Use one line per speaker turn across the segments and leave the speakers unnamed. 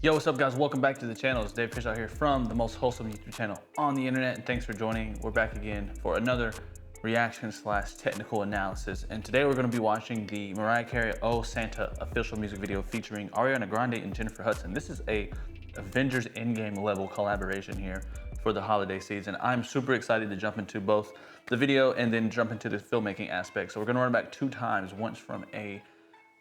Yo, what's up guys? Welcome back to the channel. It's Dave Piersaul here from the most wholesome YouTube channel on the internet, and thanks for joining. We're back again for another reaction slash technical analysis. And today we're gonna be watching the Mariah Carey Oh Santa official music video featuring Ariana Grande and Jennifer Hudson. This is a Avengers Endgame level collaboration here for the holiday season. I'm super excited to jump into both the video and then jump into the filmmaking aspect. So we're gonna run back 2 times, once from a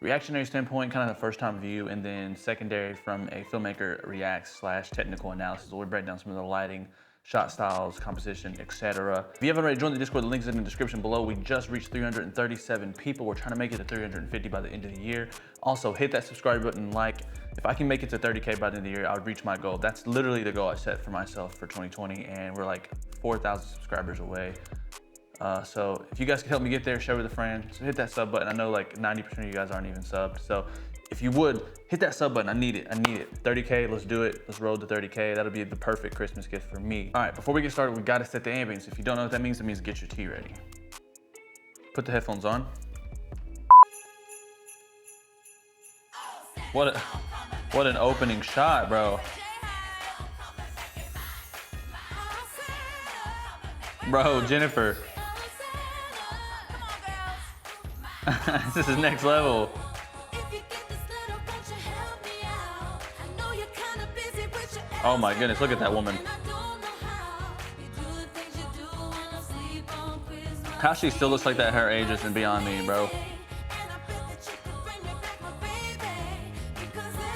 reactionary standpoint, kind of the first time view, and then secondary from a filmmaker reacts slash technical analysis, where we break down some of the lighting, shot styles, composition, etc. If you haven't already joined the Discord, the link is in the description below. We just reached 337 people. We're trying to make it to 350 by the end of the year. Also, hit that subscribe button, like. If I can make it to 30K by the end of the year, I'll reach my goal. That's literally the goal I set for myself for 2020, and we're like 4,000 subscribers away. So if you guys can help me get there, share with a friend. So hit that sub button. I know like 90% of you guys aren't even subbed. So if you would, hit that sub button. I need it. 30K, let's do it. Let's roll to 30K. That'll be the perfect Christmas gift for me. All right, before we get started, we gotta set the ambience. If you don't know what that means, it means get your tea ready. Put the headphones on. What an opening shot, bro. Bro, Jennifer. This is next level. Oh my goodness, look at that woman. How she still looks like that at her age is beyond me, bro.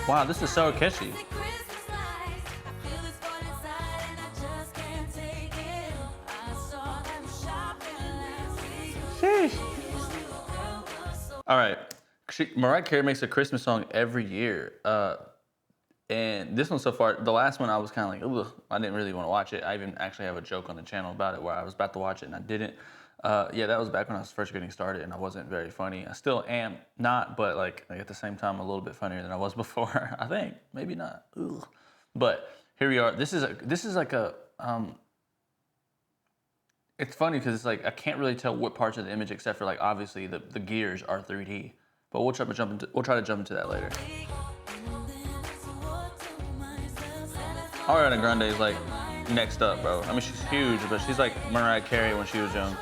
Wow, this is so catchy. Sheesh. All right, Mariah Carey makes a Christmas song every year. And this one so far, the last one I was kind of like, ugh, I didn't really want to watch it. I even actually have a joke on the channel about it where I was about to watch it and I didn't. Yeah, that was back when I was first getting started and I wasn't very funny. I still am not, but like at the same time, a little bit funnier than I was before. I think, maybe not. Ugh. But here we are. This is like a, it's funny because it's like I can't really tell what parts of the image, except for like obviously the gears are 3D. But we'll try to jump into that later. Ariana Grande is like next up, bro. I mean, she's huge, but she's like Mariah Carey when she was young.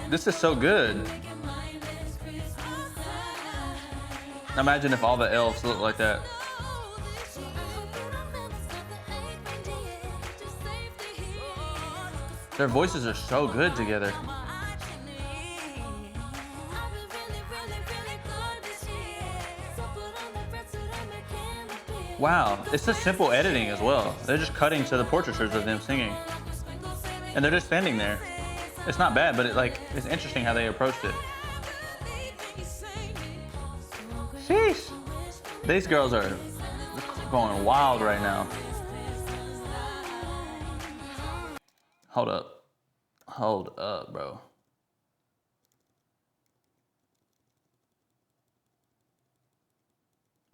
This is so good. Imagine if all the elves looked like that. Their voices are so good together. Wow, it's just simple editing as well. They're just cutting to the portraitures of them singing. And they're just standing there. It's not bad, but it's interesting how they approached it. Sheesh. These girls are going wild right now. Hold up, bro.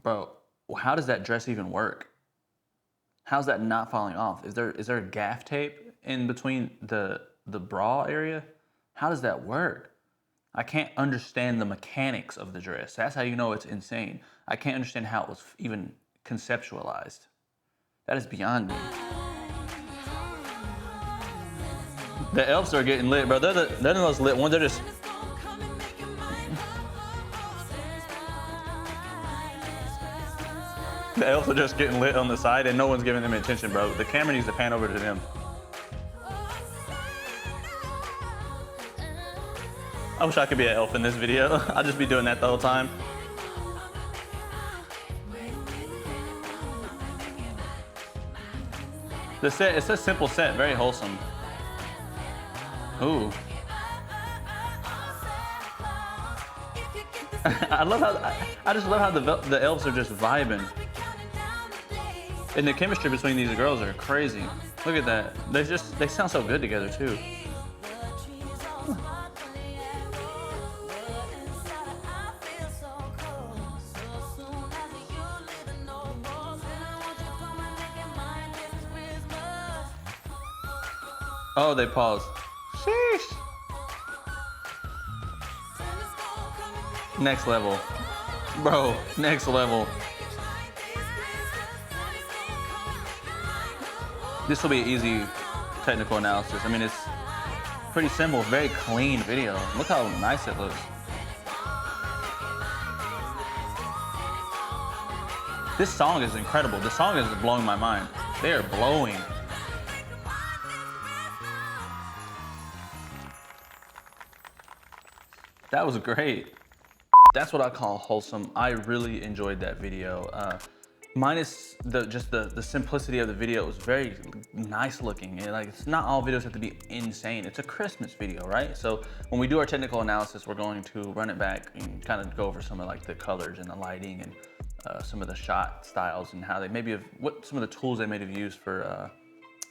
Bro, how does that dress even work? How's that not falling off? Is there a gaff tape in between the bra area? How does that work? I can't understand the mechanics of the dress. That's how you know it's insane. I can't understand how it was even conceptualized. That is beyond me. The elves are getting lit, bro. They're the most lit ones. They're just... The elves are just getting lit on the side and no one's giving them attention, bro. The camera needs to pan over to them. I wish I could be an elf in this video. I'll just be doing that the whole time. The set, it's a simple set, very wholesome. Ooh. I just love how the elves are just vibing. And the chemistry between these girls are crazy. Look at that. They sound so good together too. Oh, they paused. Sheesh. Next level. Bro, next level. This will be an easy technical analysis. I mean, it's pretty simple, very clean video. Look how nice it looks. This song is incredible. This song is blowing my mind. They are blowing. That was great. That's what I call wholesome. I really enjoyed that video. Minus the simplicity of the video, it was very nice looking. And like, it's not all videos have to be insane. It's a Christmas video, right? So when we do our technical analysis, we're going to run it back and kind of go over some of like the colors and the lighting and some of the shot styles and how they maybe have, what some of the tools they may have used for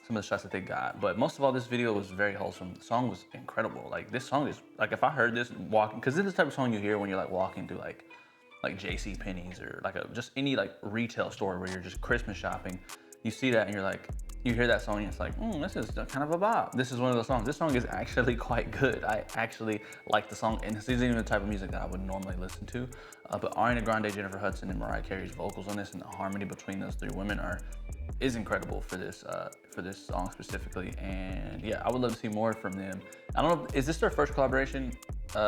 some of the shots that they got. But most of all, this video was very wholesome. The song was incredible. Like, this song is, like, if I heard this walking, because this is the type of song you hear when you're like walking through like JC Penney's or like just any like retail store where you're just Christmas shopping. You see that and you're like, you hear that song and it's like, this is kind of a bop. This is one of those songs. This song is actually quite good. I actually like the song, and this isn't even the type of music that I would normally listen to. But Ariana Grande, Jennifer Hudson, and Mariah Carey's vocals on this, and the harmony between those three women is incredible for this song specifically. And yeah, I would love to see more from them. I don't know, is this their first collaboration,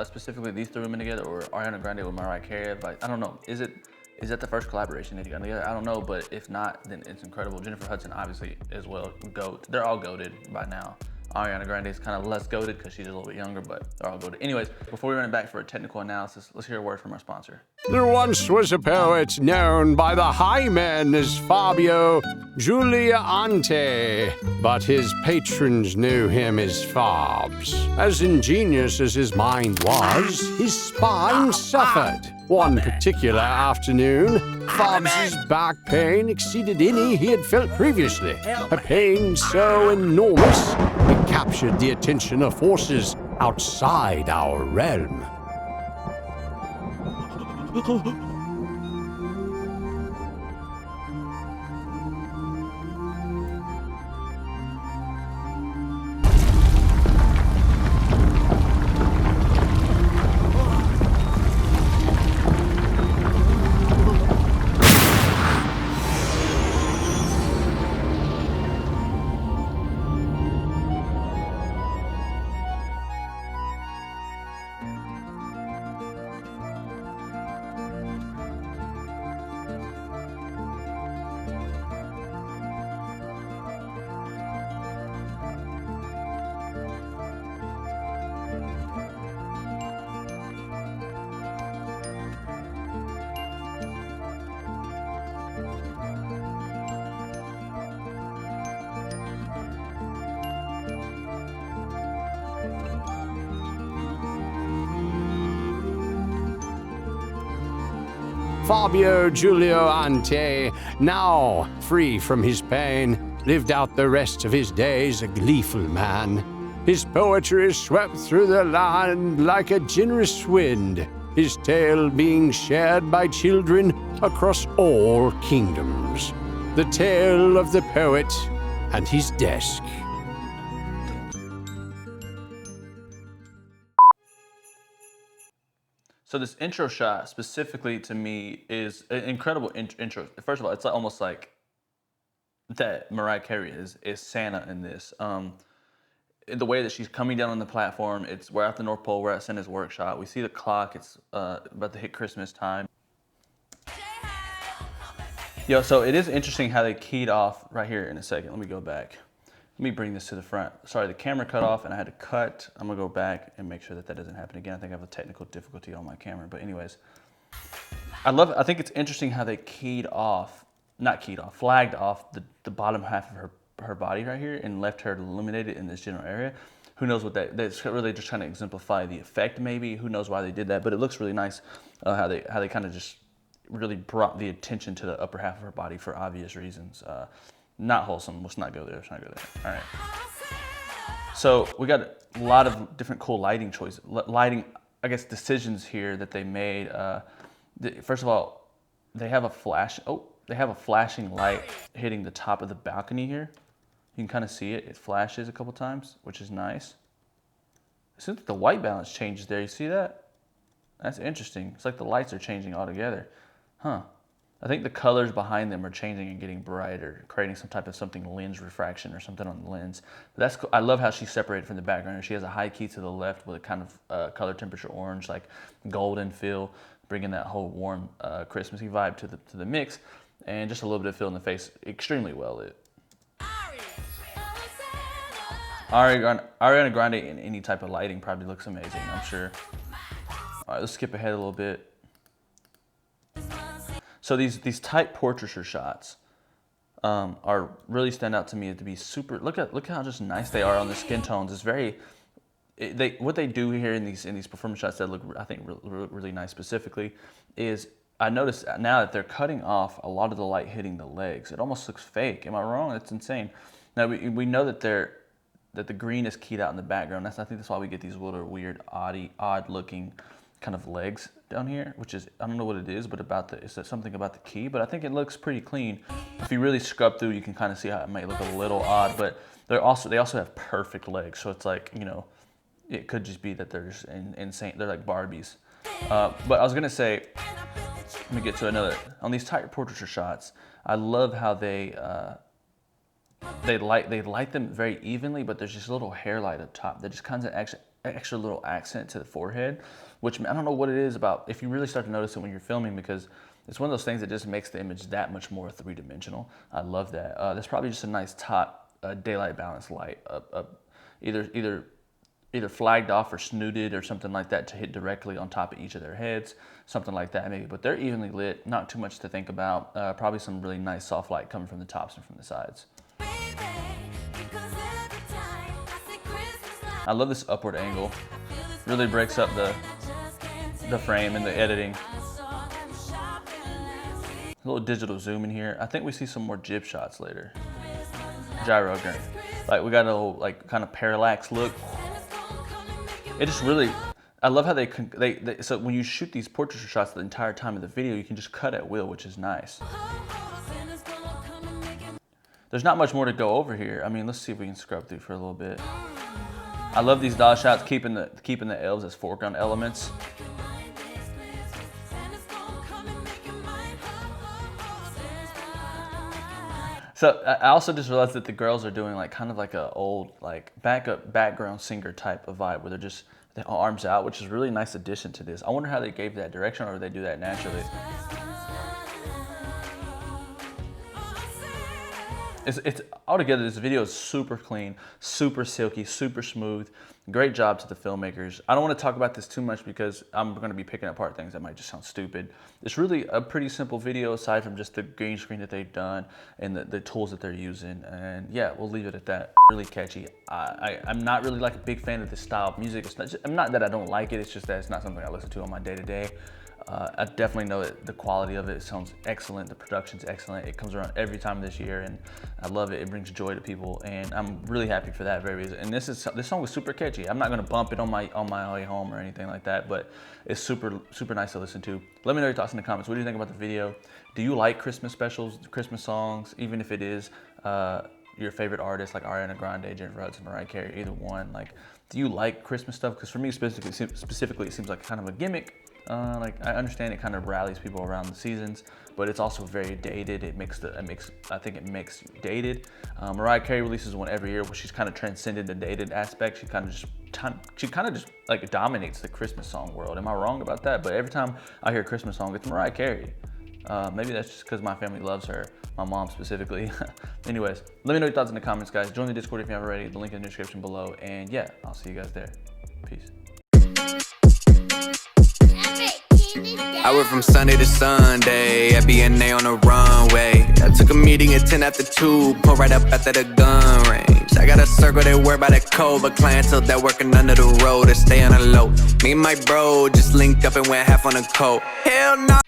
specifically these three women together, or Ariana Grande with Mariah Carey? But I don't know. Is that the first collaboration they got together? I don't know, but if not, then it's incredible. Jennifer Hudson, obviously, as well, GOAT. They're all GOATed by now. Ariana Grande is kind of less GOATed because she's a little bit younger, but they're all GOATed. Anyways, before we run it back for a technical analysis, let's hear a word from our sponsor.
There once was a poet known by the high men as Fabio Giuliante, but his patrons knew him as Fabs. As ingenious as his mind was, his spine suffered. One particular afternoon, Fabs's back pain exceeded any he had felt previously. A pain so enormous, it captured the attention of forces outside our realm. Fabio Giuliante, now free from his pain, lived out the rest of his days a gleeful man. His poetry swept through the land like a generous wind, his tale being shared by children across all kingdoms. The tale of the poet and his desk.
So this intro shot specifically to me is an incredible intro. First of all, it's almost like that Mariah Carey is Santa in this. The way that she's coming down on the platform, we're at the North Pole, we're at Santa's workshop. We see the clock, it's about to hit Christmas time. Yo, so it is interesting how they keyed off right here in a second. Let me go back. Let me bring this to the front. Sorry, the camera cut off and I had to cut. I'm gonna go back and make sure that doesn't happen again. I think I have a technical difficulty on my camera, but anyways. I think it's interesting how they flagged off the bottom half of her body right here and left her illuminated in this general area. Who knows what that's really just trying to exemplify the effect maybe. Who knows why they did that, but it looks really nice how they kind of just really brought the attention to the upper half of her body for obvious reasons. Not wholesome. Let's not go there. Let's not go there. All right. So we got a lot of different cool lighting choices, I guess, decisions here that they made. First of all, they have a flashing light hitting the top of the balcony here. You can kind of see it. It flashes a couple times, which is nice. It seems like the white balance changes there. You see that? That's interesting. It's like the lights are changing altogether. Huh. I think the colors behind them are changing and getting brighter, creating some type of lens refraction or something on the lens. But that's cool. I love how she's separated from the background. She has a high key to the left with a kind of color temperature orange, like golden feel, bringing that whole warm Christmassy vibe to the mix, and just a little bit of feel in the face. Extremely well lit. Ariana Grande in any type of lighting probably looks amazing, I'm sure. All right, let's skip ahead a little bit. So these tight portraiture shots are really stand out to me to be super. Look how just nice they are on the skin tones. It's very what they do here in these performance shots that look, I think, really nice specifically, is I noticed now that they're cutting off a lot of the light hitting the legs. It almost looks fake. Am I wrong? It's insane. Now we know that the green is keyed out in the background. I think that's why we get these little weird, odd looking kind of legs down here, which is, I don't know what it is, but it's something about the key, but I think it looks pretty clean. If you really scrub through, you can kind of see how it might look a little odd, but they also have perfect legs. So it's like, you know, it could just be that they're just insane. They're like Barbies. But I was gonna say, let me get to another, on these tight portraiture shots, I love how they light them very evenly, but there's just a little hair light up top that just kind of extra little accent to the forehead, which I don't know what it is about, if you really start to notice it when you're filming, because it's one of those things that just makes the image that much more three-dimensional. I love that. That's probably just a nice top daylight balance light, either flagged off or snooted or something like that to hit directly on top of each of their heads, something like that maybe. But they're evenly lit, not too much to think about. Probably some really nice soft light coming from the tops and from the sides. I love this upward angle. Really breaks up the frame and the editing. A little digital zoom in here. I think we see some more jib shots later. Gyro gun. Like we got a little like kind of parallax look. It just really, I love how they so when you shoot these portraiture shots the entire time of the video, you can just cut at will, which is nice. There's not much more to go over here. I mean, let's see if we can scrub through for a little bit. I love these dodge shots, keeping the elves as foreground elements. So I also just realized that the girls are doing like kind of like a old like background singer type of vibe where they're just the arms out, which is a really nice addition to this. I wonder how they gave that direction, or they do that naturally. It's altogether, this video is super clean, super silky, super smooth. Great job to the filmmakers. I don't want to talk about this too much because I'm going to be picking apart things that might just sound stupid. It's really a pretty simple video aside from just the green screen that they've done and the tools that they're using. And yeah, we'll leave it at that. Really catchy. I'm not really like a big fan of this style of music. I'm not that I don't like it, it's just that it's not something I listen to on my day-to-day. I definitely know that the quality of it sounds excellent. The production's excellent. It comes around every time this year, and I love it. It brings joy to people, and I'm really happy for that very reason. And this song was super catchy. I'm not gonna bump it on my way home or anything like that, but it's super nice to listen to. Let me know your thoughts in the comments. What do you think about the video? Do you like Christmas specials, Christmas songs, even if it is your favorite artists like Ariana Grande, Jennifer Hudson, Mariah Carey, either one? Like, do you like Christmas stuff? Because for me specifically, it seems like kind of a gimmick. Like I understand it kind of rallies people around the seasons, but it's also very dated. I think it makes dated. Mariah Carey releases one every year where she's kind of transcended the dated aspect. She kind of just like dominates the Christmas song world. Am I wrong about that? But every time I hear a Christmas song, it's Mariah Carey. Maybe that's just because my family loves her, my mom specifically. Anyways, let me know your thoughts in the comments, guys. Join the Discord if you haven't already. The link in the description below. And yeah, I'll see you guys there. Peace.
I work from Sunday to Sunday at BNA on the runway. I took a meeting at 10 after 2, pull right up after the gun range. I got a circle that worry about that code, but clientele that working under the road to stay on the low. Me and my bro just linked up and went half on the coat. Hell no.